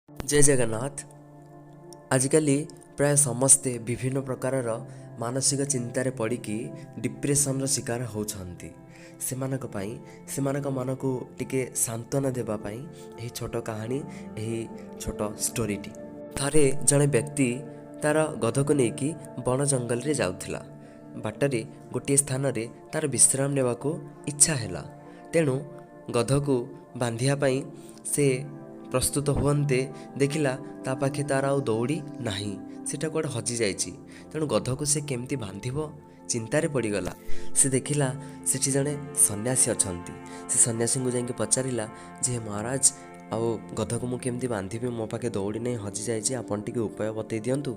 जय जगन्नाथ। आजिकली प्राय समस्ते विभिन्न प्रकारर मानसिक चिंतार पड़िकी डिप्रेसनर शिकार होउछंती। सेमानक पई सेमानक मनकु टिके सांत्वना देबा पई एही छोट कहानी एही छोट स्टोरीटी। थरे जणे व्यक्ति तार गधको नेकी बण जंगल रे जाउथिला। बाटरे गोटे स्थान रे तार विश्राम नेबाकू इच्छा हैला। तेणु गधको बांधिया पई से प्रस्तुत हुअन्ते देखिला ता पाखे तार आउ दौड़ी नाही, सेटा कुआडे हजि जाइछि। तेणु गधको से केमती बांधिबो चिंतारे पड़ीगला। से देखिला सेठी जणे सन्यासी अछंती। से सन्यासी को जाइके पचारिला जे महाराज आउ गधको मु केमती बांधिबि, मो पाखे दौड़ी नहीं हजि जाइछि, आपण टिके उपाय बतै दियंतु।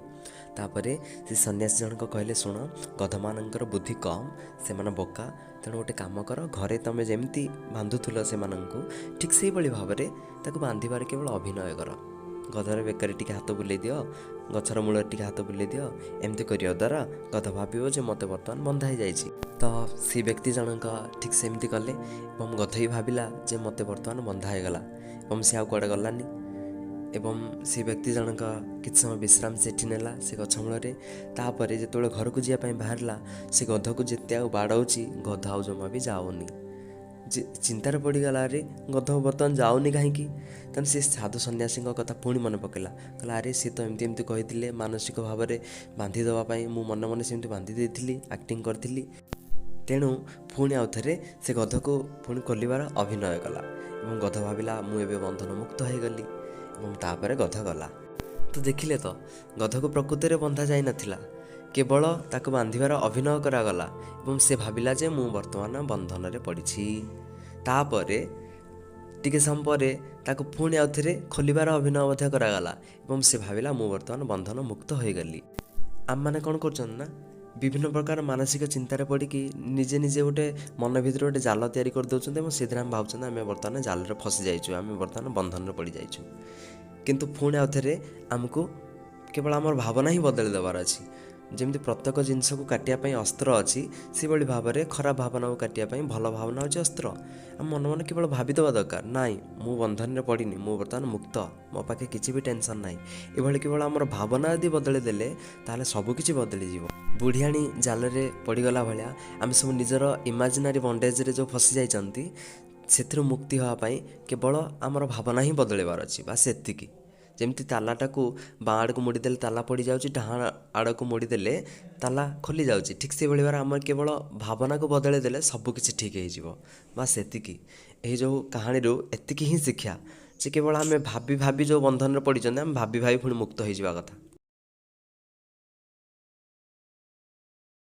तापरे से सन्यासी जनक कहले शुण, गधमानंकर बुद्धि कम, सेमाने बोका। तेणु गोटे काम कर, घरे तमे जेमती बांधुथुल सेमानंकु ठीक सेही भली भाबरे ताकु बांधिबार केवल अभिनय कर। गधर बेकर टिके हाथ बुले दियो, गछर मूल टिके हाथ बुले दियो। एमती करिया द्वारा गध भाबिबो जे मते वर्तमान बंधा हो जाइछि। तो सी व्यक्ति जनक ठीक सेमती कले एवं गध ही भाविला जे मते वर्तमान बंधा हो गला एवं से आउ कुआडे गलानी। एवं से व्यक्ति जनक किछ समय विश्राम सेठी नेला से गछमूଳରେ। तापरे जेतोळे घर को जिया बाहरला, से गध को जेते आउ बाड़ाउची, गध आउ जमा भी जाओनी। चिंतार पड़ीगला, अरे गध बर्तमान जाऊनी कहीं। तेणु से साधु सन्यासी कथा पुणी मन पकेला, कहला अरे सी तो एमती एमती कही मानसिक भाव में बांधि देवाई मु मन मन सेमती बांधि देइथिली, एक्टिंग करथिली। तेणु पुणी आउ थे से गध को पुणी खोलिबार अभिनय कला और गध भाविला मु एबे बंधन मुक्त हो गली। तापर गध गला तो देखिले तो गध को प्रकृति में बंधा जाई नथिला, केवल ताको बांधिबार अभिनय करागला और से भाविला जे मु वर्तमान बंधन रे पड़िछि। तापरे टिके समय परे ताको पुणी आउ थे खोलिबार अभिनय मध्य करागला और से भाविला मु वर्तमान बंधन मुक्त हो गली। आम मैंने कौन कर विभिन्न प्रकार मानसिक चिंतार पड़िकी निजे निजे गोटे मन भर गोटे जाल तैयारी कर दौरान से आम भावुँ आम बर्तमान जाल फसी जाइए, आम बर्तमान बंधन में पड़ जाइए। किंतु पुणी आउ थे आमको केवल आम भावना ही बदल देवार अच्छी। जमी प्रत्येक जिनस को काटापी अस्त्र अच्छी, से भाई भाव में खराब भावना को काटापी भल भावना अच्छे अस्त्र। आम मन मन केवल भाविदेवा दरकार नाई मु बंधन में पड़नी, मु बर्तमान मुक्त, मो पाखे किसी भी टेंशन ना। ये केवल आम भावना यदि बदली देले ताले सबकिछि बदली जीव। बुढ़ियाणी जाल में पड़गला भाया आम सब निजर इमाजिनारी बंडेज रे जो फसी जाइछंती, से मुक्ति होगापाई केवल आमर भावना ही बदलबार अच्छी। बास एतिकी। जमती तालाटा को बाँ आड़ को मोड़ीदे ताला पड़ जाऊँगी, डाण आड़ को मोड़ीदे ताला खोली जाऊँगी। ठीक से भाई आम केवल भावना को बदल देले सबकिछि ठीक हो। बास एतिकी। यही जो कहानी एतिकी ही शिक्षा जे केवल आम भाभी भाभी जो बंधन में पड़ी आम भाभी भाभी पुणी मुक्त हो कथा।